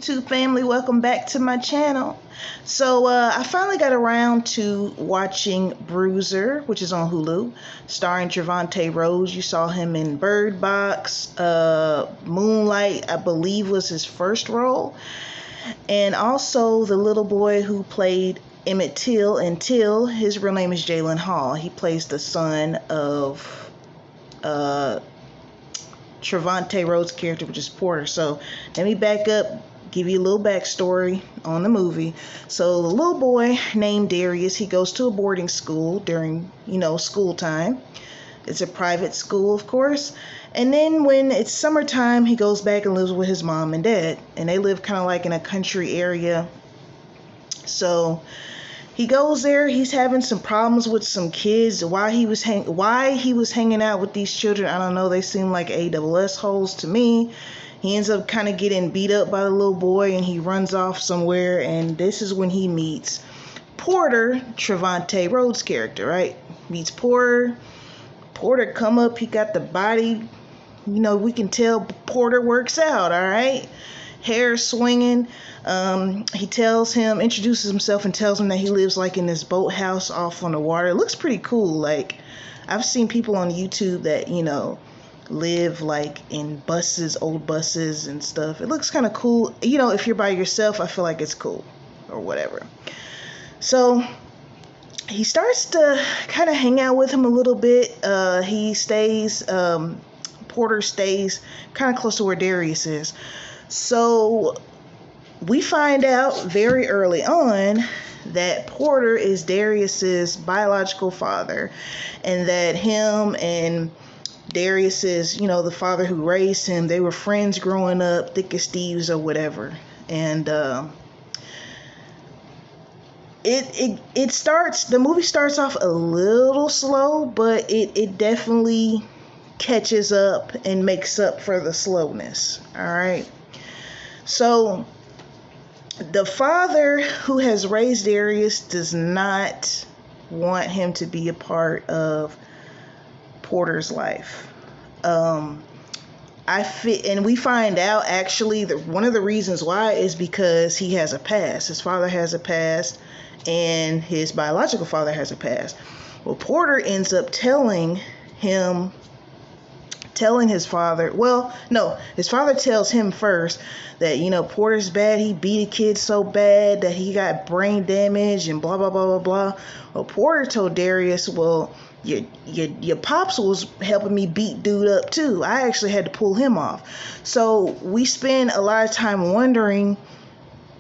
YouTube family? Welcome back to my channel. So I finally got around to watching Bruiser, which is on Hulu, starring Trevante Rhodes. You saw him in Bird Box. Moonlight, I believe, was his first role. And also the little boy who played Emmett Till in Till, his real name is Jalen Hall. He plays the son of Trevante Rhodes' character, which is Porter. So let me back up, give you a little backstory on the movie. So the little boy named Darius, he goes to a boarding school during, school time. It's a private school, of course. And then when it's summertime, he goes back and lives with his mom and dad. And they live kind of like in a country area. So he goes there. He's having some problems with some kids. Why he was hanging out with these children, I don't know. They seem like ASS holes to me. He ends up kind of getting beat up by the little boy, and he runs off somewhere. And this is when he meets Porter, Trevante Rhodes' character, right? Meets Porter. Porter come up. He got the body. We can tell Porter works out, all right? Hair swinging. He introduces himself and tells him that he lives like in this boathouse off on the water. It looks pretty cool. Like, I've seen people on YouTube that, live like in buses, old buses and stuff. It looks kind of cool. If you're by yourself, I feel like it's cool or whatever. So he starts to kind of hang out with him a little bit. Porter stays kind of close to where Darius is. So we find out very early on that Porter is Darius's biological father, and that him and Darius's, the father who raised him, they were friends growing up, thick as thieves or whatever. And the movie starts off a little slow, but it definitely catches up and makes up for the slowness. All right. So the father who has raised Darius does not want him to be a part of Porter's life. And we find out actually that one of the reasons why is because he has a past. His father has a past, and his biological father has a past. Well, Porter ends up telling his father, his father tells him first that, Porter's bad. He beat a kid so bad that he got brain damage and blah, blah, blah, blah, blah. Well, Porter told Darius, well, your pops was helping me beat dude up too. I actually had to pull him off. So we spend a lot of time wondering,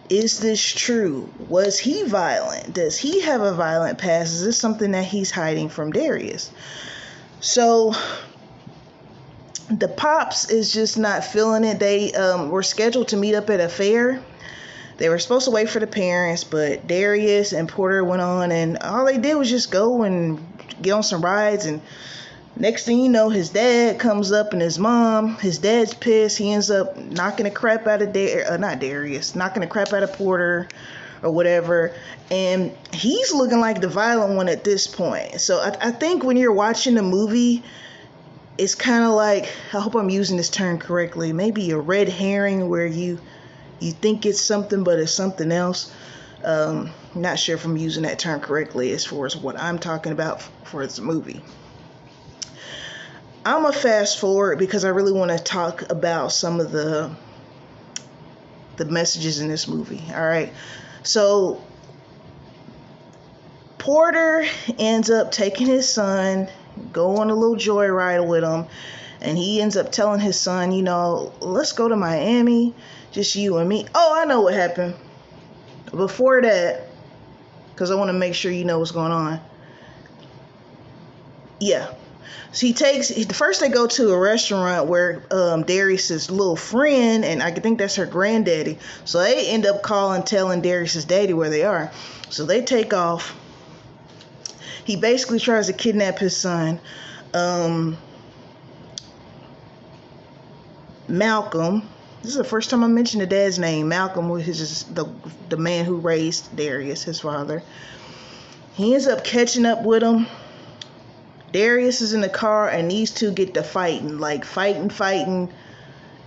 is this true? Was he violent? Does he have a violent past? Is this something that he's hiding from Darius? So the pops is just not feeling it. They were scheduled to meet up at a fair. They were supposed to wait for the parents, but Darius and Porter went on, and all they did was just go and get on some rides. And next thing you know, his dad comes up and his dad's pissed. He ends up knocking the crap out of knocking the crap out of Porter or whatever. And he's looking like the violent one at this point. So I think when you're watching the movie, it's kind of like, I hope I'm using this term correctly, maybe a red herring where you think it's something, but it's something else. Not sure if I'm using that term correctly as far as what I'm talking about for this movie. I'm going to fast forward because I really want to talk about some of the messages in this movie. All right. So Porter ends up taking his son, go on a little joyride with him, and he ends up telling his son, let's go to Miami, just you and me. Oh, I know what happened. Before that, because I want to make sure you know what's going on. Yeah. So first they go to a restaurant where Darius's little friend, and I think that's her granddaddy. So they end up telling Darius's daddy where they are. So they take off. He basically tries to kidnap his son. Malcolm. This is the first time I mentioned the dad's name. Malcolm, which is the man who raised Darius, his father. He ends up catching up with him. Darius is in the car, and these two get to fighting.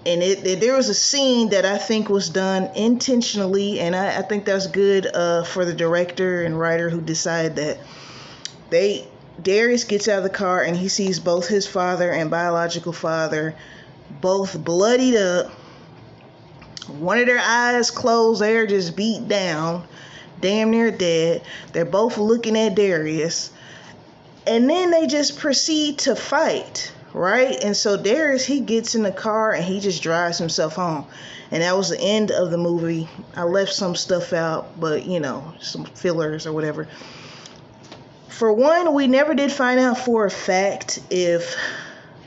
And there was a scene that I think was done intentionally, and I think that's good for the director and writer who decided that Darius gets out of the car and he sees both his father and biological father both bloodied up. One of their eyes closed, they're just beat down, damn near dead. They're both looking at Darius. And then they just proceed to fight, right? And so Darius, he gets in the car and he just drives himself home. And that was the end of the movie. I left some stuff out, but some fillers or whatever. For one, we never did find out for a fact if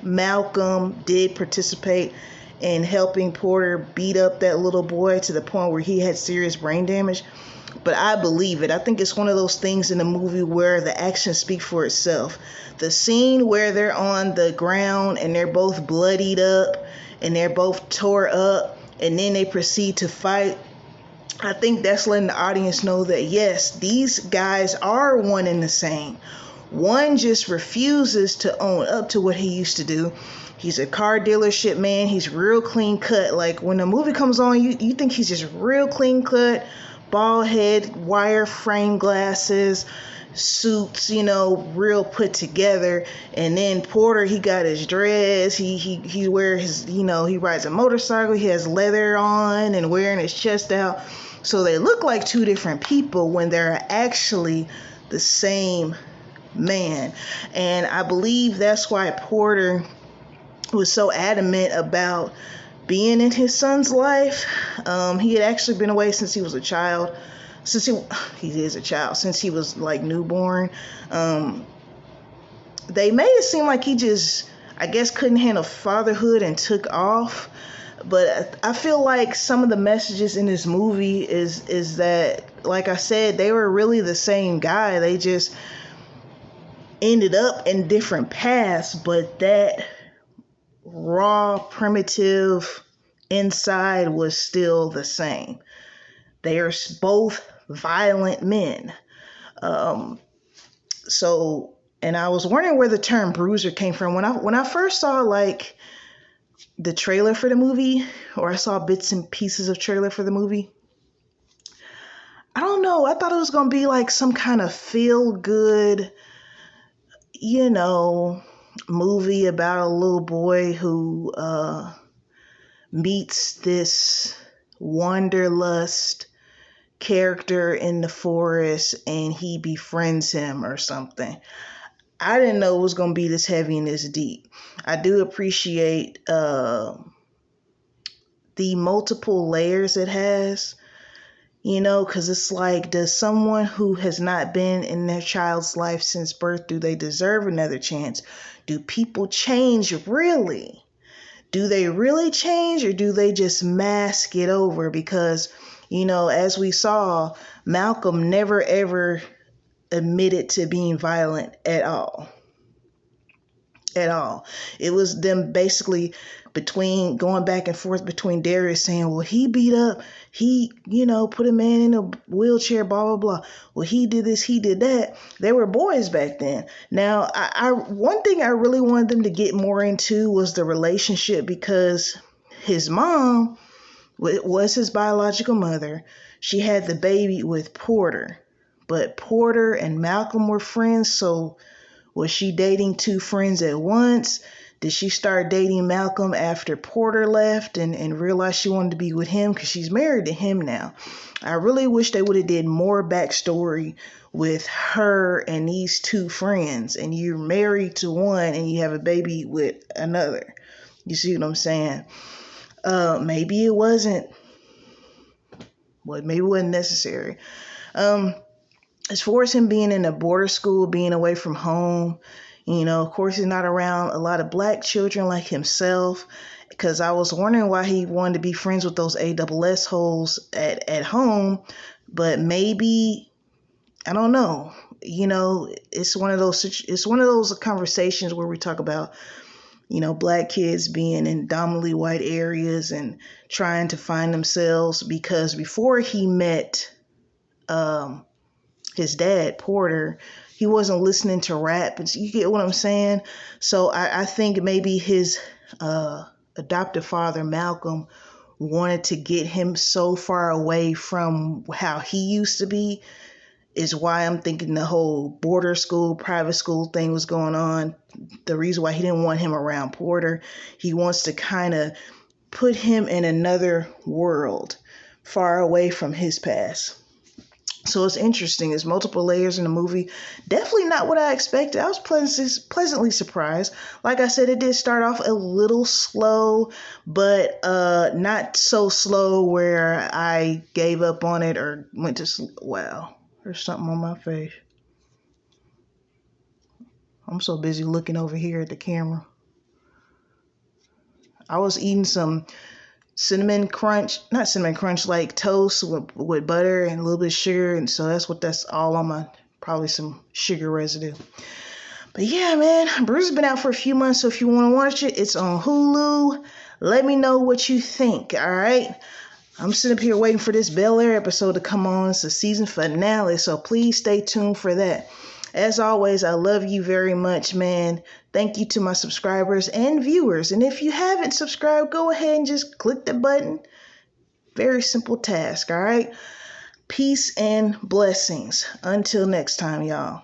Malcolm did participate in helping Porter beat up that little boy to the point where he had serious brain damage. But I believe it. I think it's one of those things in the movie where the actions speak for itself. The scene where they're on the ground and they're both bloodied up and they're both tore up and then they proceed to fight. I think that's letting the audience know that, yes, these guys are one and the same. One just refuses to own up to what he used to do. He's a car dealership man. He's real clean cut. Like when the movie comes on, you think he's just real clean cut, bald head, wire frame glasses, suits, real put together. And then Porter, he got his dreads. He wears his, he rides a motorcycle. He has leather on and wearing his chest out. So they look like two different people when they're actually the same man. And I believe that's why Porter was so adamant about being in his son's life. He had actually been away since he was a child. Since he is a child, since he was like newborn. They made it seem like he just, I guess, couldn't handle fatherhood and took off. But I feel like some of the messages in this movie is that, like I said, they were really the same guy. They just ended up in different paths, but that raw, primitive inside was still the same. They are both violent men. And I was wondering where the term bruiser came from. When I first saw like the trailer for the movie, or I saw bits and pieces of trailer for the movie, I don't know. I thought it was going to be like some kind of feel good, movie about a little boy who meets this wanderlust character in the forest and he befriends him or something. I didn't know it was going to be this heavy and this deep. I do appreciate the multiple layers it has, because it's like, does someone who has not been in their child's life since birth, do they deserve another chance? Do people change really? Do they really change, or do they just mask it over? Because, as we saw, Malcolm never ever admitted to being violent at all. At all. It was them basically going back and forth between Darius saying, well, he beat up, he, put a man in a wheelchair, blah, blah, blah. Well, he did this, he did that. They were boys back then. Now, one thing I really wanted them to get more into was the relationship, because his mom was his biological mother. She had the baby with Porter, but Porter and Malcolm were friends. So was she dating two friends at once? Did she start dating Malcolm after Porter left and realized she wanted to be with him? Because she's married to him now. I really wish they would have did more backstory with her and these two friends. And you're married to one and you have a baby with another. You see what I'm saying? Maybe it wasn't necessary. As far as him being in a border school, being away from home, of course, he's not around a lot of black children like himself, because I was wondering why he wanted to be friends with those ASS holes at home. But maybe, I don't know. It's one of those conversations where we talk about, black kids being in dominantly white areas and trying to find themselves, because before he met his dad, Porter, he wasn't listening to rap. You get what I'm saying? So I think maybe his adoptive father, Malcolm, wanted to get him so far away from how he used to be, is why I'm thinking the whole border school, private school thing was going on. The reason why he didn't want him around Porter, he wants to kind of put him in another world, far away from his past. So it's interesting. There's multiple layers in the movie. Definitely not what I expected. I was pleasantly surprised. Like I said, it did start off a little slow, but not so slow where I gave up on it or went to sleep. Wow, there's something on my face. I'm so busy looking over here at the camera. I was eating some not cinnamon crunch, like toast with butter and a little bit of sugar. And so that's all on my, probably some sugar residue. But yeah, man, Bruiser's been out for a few months. So if you want to watch it, it's on Hulu. Let me know what you think. All right. I'm sitting up here waiting for this Bel Air episode to come on. It's the season finale. So please stay tuned for that. As always, I love you very much, man. Thank you to my subscribers and viewers. And if you haven't subscribed, go ahead and just click the button. Very simple task, all right? Peace and blessings. Until next time, y'all.